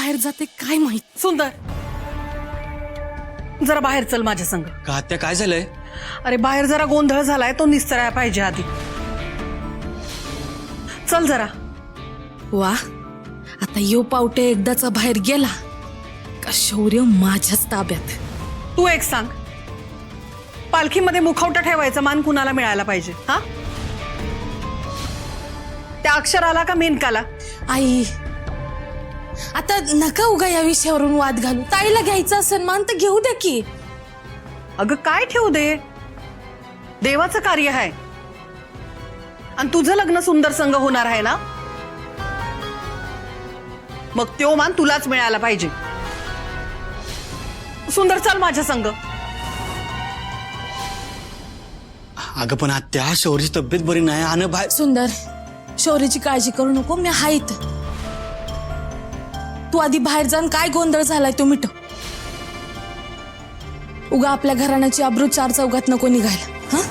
बाहेर जाते काय माहित। सुंदर, जरा बाहेर चल माझ्या संग। का आत्या काय झालंय? अरे बाहेर जरा गोंधळ झालाय, तो निस्तराया पाहिजे आधी। चल जरा। वा, आता यो पावटे एकदाचा बाहेर गेला का शौर्य माझ्याच ताब्यात। तू एक सांग, पालखीमध्ये मुखवटा ठेवायचा मान कुणाला मिळायला पाहिजे? हा, त्या अक्षराला का मेनकाला? आई, आता नका उगा या विषयावरून वाद घालू। ताईला घ्यायचा असेल मान तर घेऊ दे की। अगं काय ठेवू दे, देवाचं कार्य आहे आणि तुझं लग्न सुंदर संग होणार आहे ना, मग तो मान तुलाच मिळायला पाहिजे। सुंदर, चल माझ्या संग। अगं पण आत्या, शौर्यची तब्येत बरी नाही आणि बाहेर। सुंदर, शौर्याची काळजी करू नको, मी आहे इथं। तू आधी बाहेर जाऊन काय गोंधळ झालाय तो मिटव। उगा आपल्या घराण्याची अब्रू चार चौघात नको निघायला। हा,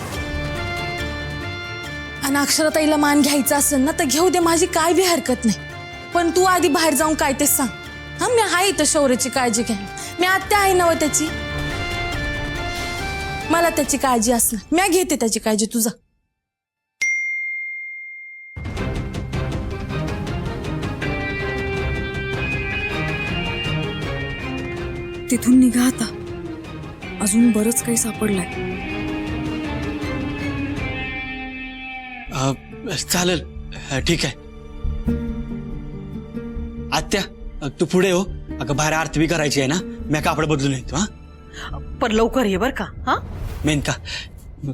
आणि अक्षराताईला मान घ्यायचा असेल ना तर घेऊ दे, माझी काय बी हरकत नाही। पण तू आधी बाहेर जाऊन काय ते सांग। हा, मी आहे इथं शौर्याची काळजी घ्यायला। मी आत्या आहे नव त्याची, मला त्याची काळजी असणार, मी घेते त्याची काळजी। तुझा तिथून निघा आता, अजून बरंच काही सापडलंय। चालेल, ठीक आहे। आत्या, तू पुढे हो। अगं बाहेर आरती बी करायची आहे ना, मी कापड बदलून येतो। हा, पर लवकर ये बर का। हा, मेनका,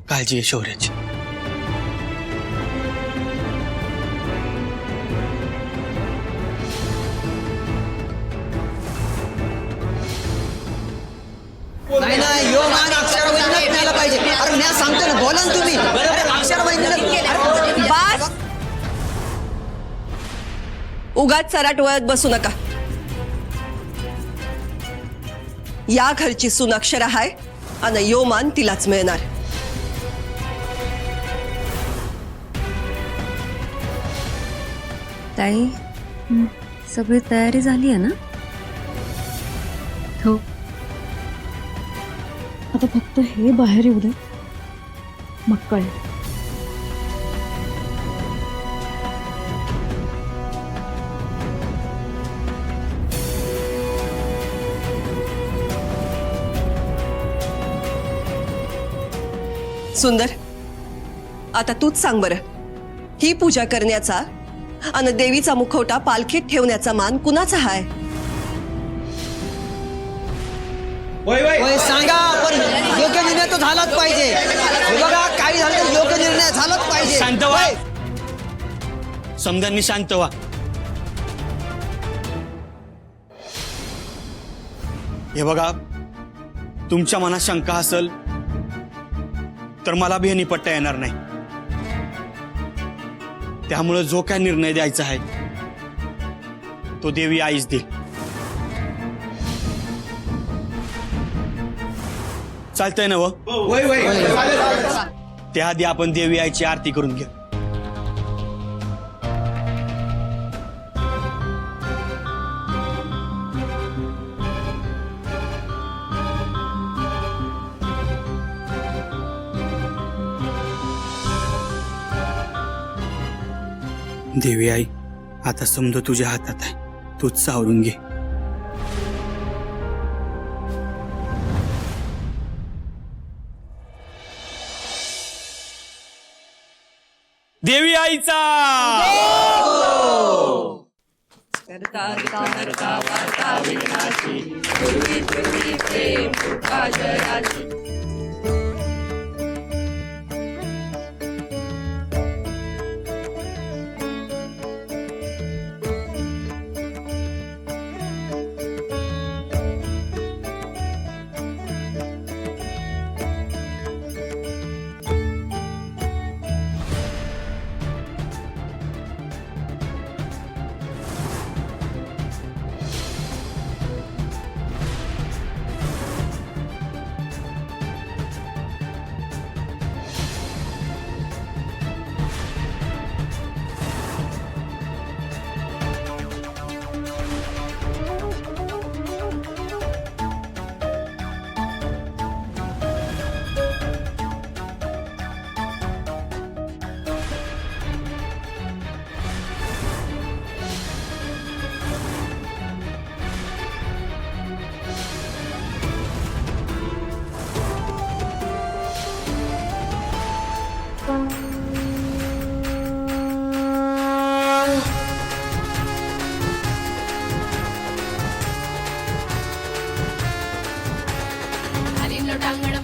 काळजी आहे शौर्याची। नाही नाही, यो मान अक्षराबाईंनाच मिळाला पाहिजे। अरे मी सांगतो ना, बोला ना तुम्ही। बस, उगाच सराट वळत बसू नका। या घरची सून अक्षरा हाय आणि यो मान तिलाच मिळणार। ताई, सगळी तयारी झाली आहे ना? हो, आता फक्त हे बाहेर येऊ दे, मग कळेल। सुंदर, आता तूच सांग बरं, ही पूजा करण्याचा आणि देवीचा मुखवटा पालखीत ठेवण्याचा मान कुणाचा हाय? होय सांगा, पण योग्य निर्णय तो झालाच पाहिजे। हे बघा, काही झालं तर योग्य निर्णय झालाच पाहिजे। शांत व्हा, होय. समद्यांनी शांत व्हा। हे बघा, तुमच्या मनात शंका असेल तर मला बी हे निपटता येणार नाही। त्यामुळे जो काय निर्णय द्यायचा आहे तो देवी आईच देईल। चालतंय ना? त्याआधी आपण देवी आईची आरती करून घेऊ। देवी आई, आता समजा तुझ्या हातात आहे, तूच सावरून घे। देवी आईचा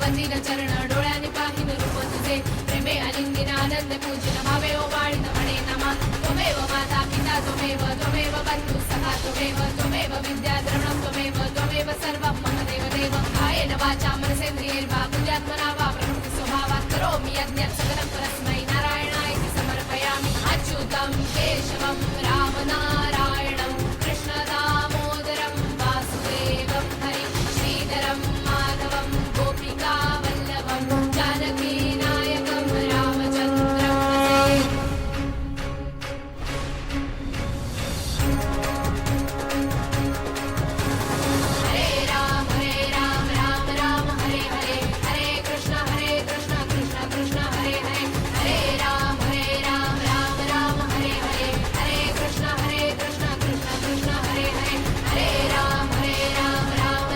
वंदिन चरण डोळ्याने पाहिन रूप तुझे प्रेमे अलिंगिन आनंद पूजिन भावे ओवाळीन म्हणे नमा त्वमेव माता पिता त्वमेव बंधु सखा त्वमेव विद्या द्रवणं त्वमेव सर्वं मम देव कायेन वाचा मनसेन्द्रियैर्वा बुद्ध्यात्मना वा प्रकृति स्वभावात् करोमि यज्ञं सकलं परस्मै नारायणाय समर्पयामि अच्युतं केशवं रामनारायणं कृष्णदामोदरं वासुदेवं हरि श्रीधरं माधवं गोपिकावल्लभं जानकीनायकं रामचन्द्रं भजे। हरे राम राम राम हरे हरे हरे कृष्ण कृष्ण कृष्ण हरे हरे हरे राम राम हरे हरे हरे कृष्ण कृष्ण कृष्ण हरे हरे हरे राम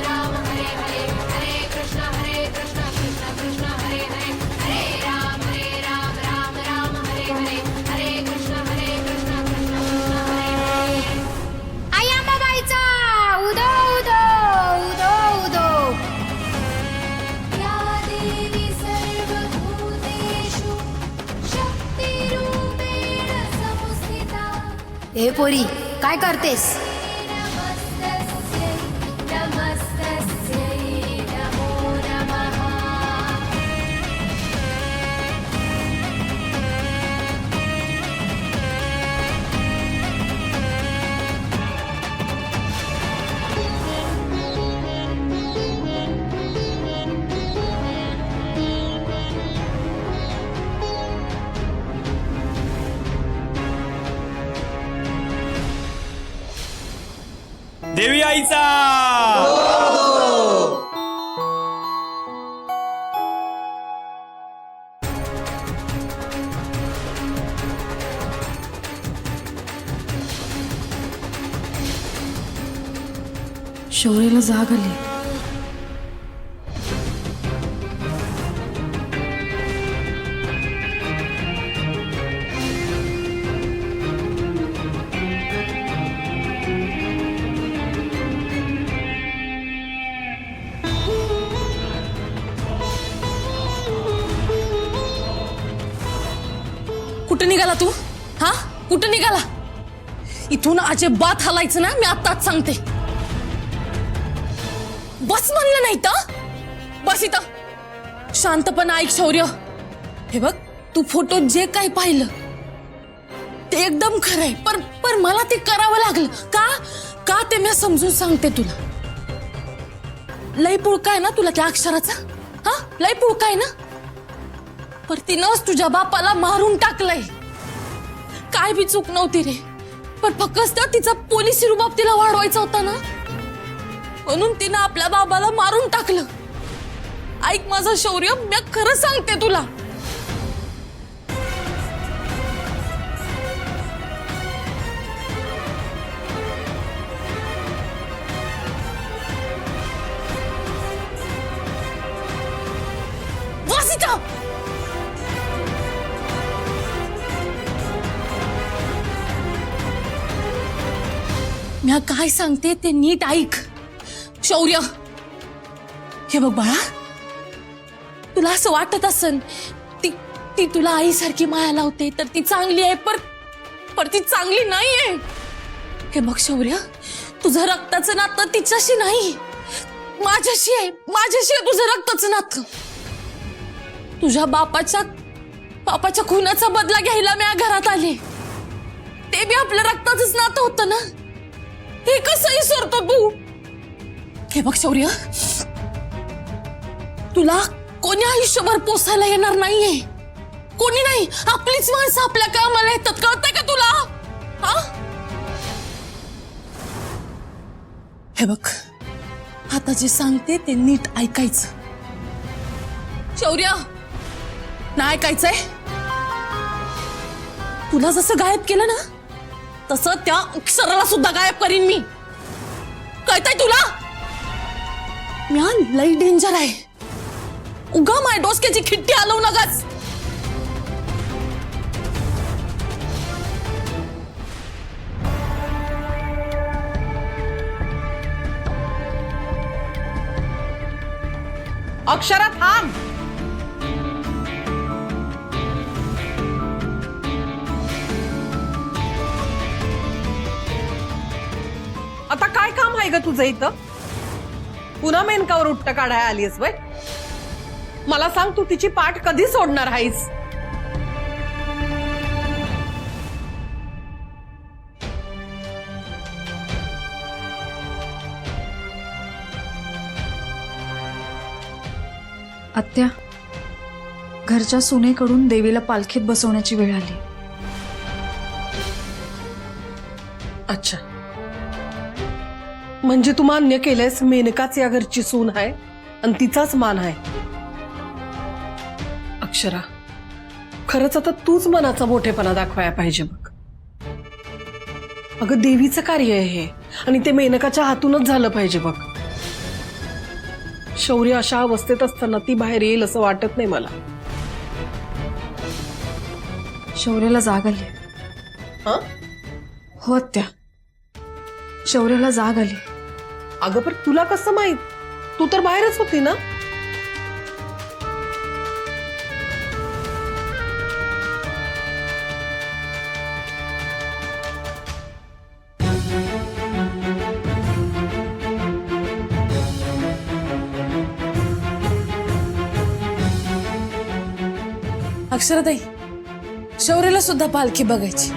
राम हरे हरे हरे कृष्ण कृष्ण कृष्ण हरे हरे हरे राम राम हरे हरे हरे कृष्ण कृष्ण कृष्ण हरे हरे। आई अंबाबाईचा उदो उदो उदो उदो या देवी सर्वभूतेषु शक्तिरूपेण संस्थिता ए पोरी काय करतेस? नमस्तस्यै नमो नमः। देवी आईचा शौर्याला जाग आली. कुठं निघाला तू? हा, कुठं निघाला? इथून अजिबात हलायचं ना, मी आत्ताच सांगते. बस म्हणलं नाही तर बस इथं शांतपणे ऐक शौर्य. हे बघ, तू फोटोत जे काही पाहिलं ते एकदम खरंय, पर मला ते करावं लागलं का ते मी समजून सांगते तुला. लय पुळका आहे ना तुला त्या अक्षराचा? हा, लय पुळका आहे ना? पर तिनंच तुझ्या बापाला मारून टाकलंय. काय बी चूक नव्हती रे, पण फक्त तिचा पोलिसी रुबाब तिला वाढवायचा होता ना, म्हणून तिनं आपल्या बाबाला मारून टाकलं. ऐक माझं शौर्य, मी खरं सांगते तुला. बस इथं. मी काय सांगते ते नीट ऐक शौर्य. हे बघ बाळा, तुला असं वाटत असन ती तुला आईसारखी माया लावते तर ती चांगली आहे, पर ती चांगली नाहीये. हे बघ शौर्य, तुझं रक्ताचं नातं तिच्याशी नाही, माझ्याशी आहे. माझ्याशी आहे तुझं रक्ताचं नातं. तुझ्या बापाच्या खुनाचा बदला घ्यायला मी या घरात आले. ते बी आपल्या रक्ताचंच नातं होतं ना. हे कसं विसरतो तू? हे बघ शौर्य, तुला कोणी आयुष्यभर पोसायला येणार नाहीये. कोणी नाही, आपलीच माणसं आपल्या कामाला येतात. कळतंय का तुला? हा, हे बघ, आता जे सांगते ते नीट ऐकायचं शौर्य. नाही ऐकायचंय? तुला जसं गायब केलं ना, तसं त्या अक्षराला सुद्धा गायब करीन मी. कळतंय तुला? मी लई डेंजर आहे. उगा माय डोसक्याची खिट्टी हलवू नकाच. अक्षरा थांब. आता काय काम आहे ग तुझं इथं? पुन्हा मेनकावर उट्ट काढायला आलीस वय? मला सांग, तू तिची पाठ कधी सोडणार आहेस? आत्या, घरच्या सुनेकडून देवीला पालखीत बसवण्याची वेळ आली. अच्छा, म्हणजे तू मान्य केलंयस मेनकाच या घरची सून आहे आणि तिचाच मान आहे. अक्षरा, खरंच आता तूच मनाचा मोठेपणा दाखवायला पाहिजे बघ. अगं, देवीचं कार्य आहे हे, आणि ते मेनकाच्या हातूनच झालं पाहिजे बघ. शौर्य अशा अवस्थेत असताना ती बाहेर येईल असं वाटत नाही मला. शौर्याला जाग आली. हा? हो आत्या, शौर्याला जाग आली. अगं, पण तुला कसं माहित? तू तर बाहेरच होती ना. अक्षराताई, शौर्याला सुद्धा पालखी बघायची.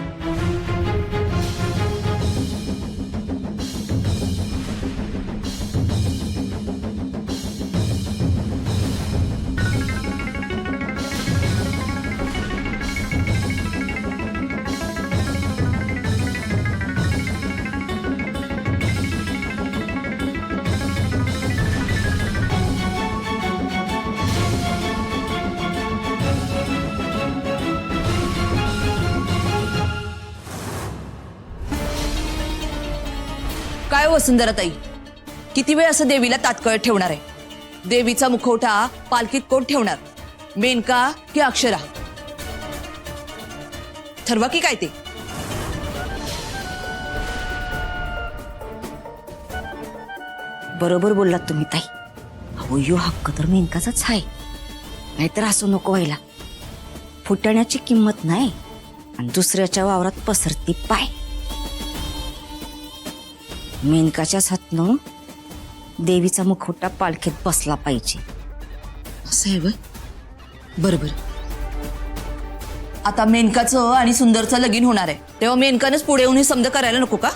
काय वसुंधराताई, किती वेळ असं देवीला तात्काळ ठेवणार आहे? देवीचा मुखवटा पालखीत कोण ठेवणार? मेनका की अक्षरा? ठरवा की काय ते. बरोबर बोललात तुम्ही ताई. अहो, यो हक्क तर मेनकाचाच आहे, नाहीतर असं नको व्हायला. फुटण्याची किंमत नाही आणि दुसऱ्याच्या वावरात पसरती पाय. मेनकाच्याच हातनं देवीचा मुखवटा पालखीत बसला पाहिजे. असं आहे व्हय? बरोबर. आता मेनकाचं आणि सुंदरचं लगीन होणार आहे, तेव्हा मेनकानंच पुढे येऊन हे समज करायला नको का?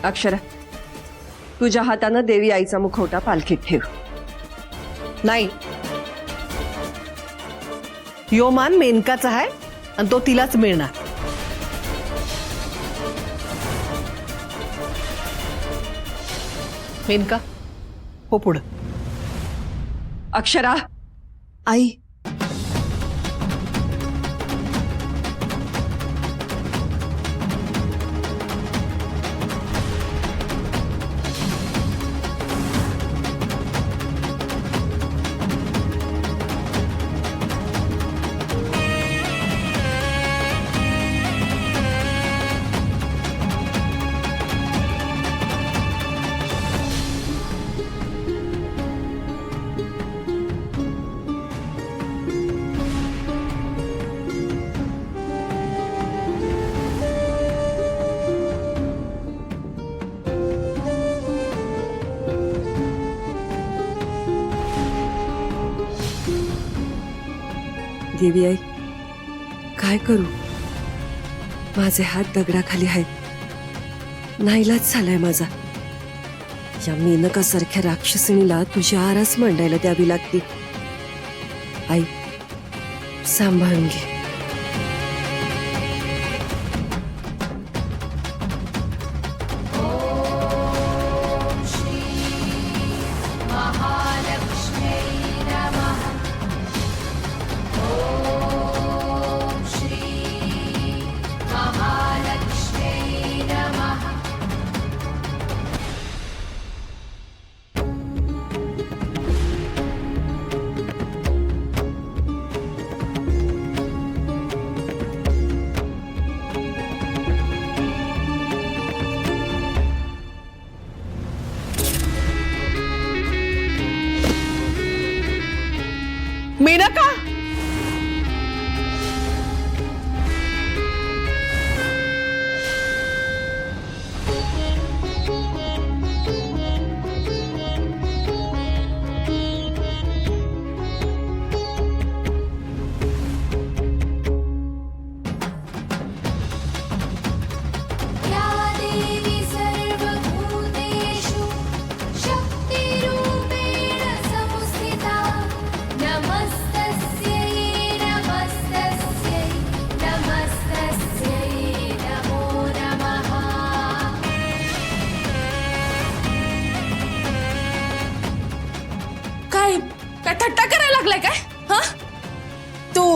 अक्षरा, तुझ्या हातानं देवी आईचा मुखवटा पालखीत ठेव. नाही, यो मान मेनकाचा आहे आणि तो तिलाच मिळणार. मेनका, हो पुढं. अक्षरा, आई, देवी आई, काय करू? माझे हात दगडाखाली आहेत. नाईलाज झालाय माझा. या मेनकासारख्या राक्षसिणीला तुझी आरास मांडायला द्यावी लागते. आई, सांभाळून घे.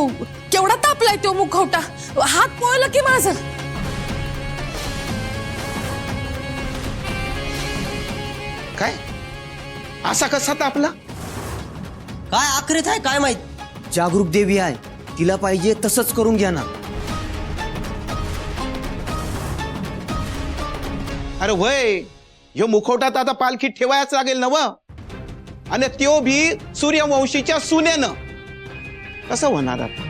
अहो केवढा तापलाय तो मुखवटा, हात पोळलं की माझं. काय असा कसा तापला? काय आखरीत आहे काय माहित. जागरूक देवी आहे, तिला पाहिजे तसंच करून घ्या ना. अरे वय ह्यो मुखवटा आता पालखीत ठेवायच लागेल नव, आणि त्यो भी सूर्यवंशीच्या सुनेनं. कसं होणार आता?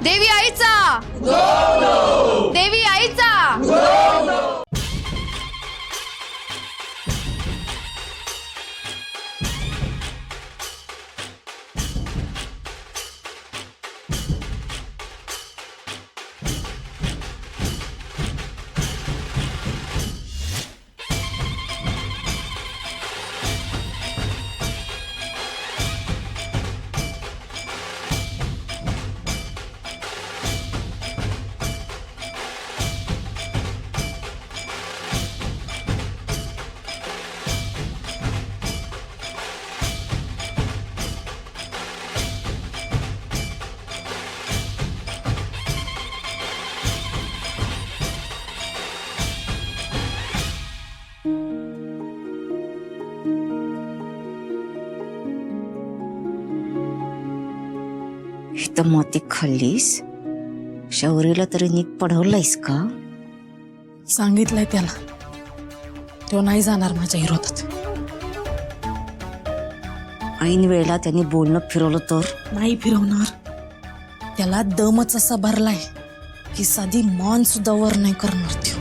देवी आईचा देवी आईचा इथं मोती खाल्लीस, शौरीला तरी नीट पढवलंयस का? सांगितलंय त्याला, तो नाही जाणार माझ्या विरोधात. ऐन वेळेला त्यांनी बोलणं फिरवलं तर? नाही फिरवणार. त्याला दमच असा भरलाय की साधी मान सुद्धा वर नाही करणार त्यो.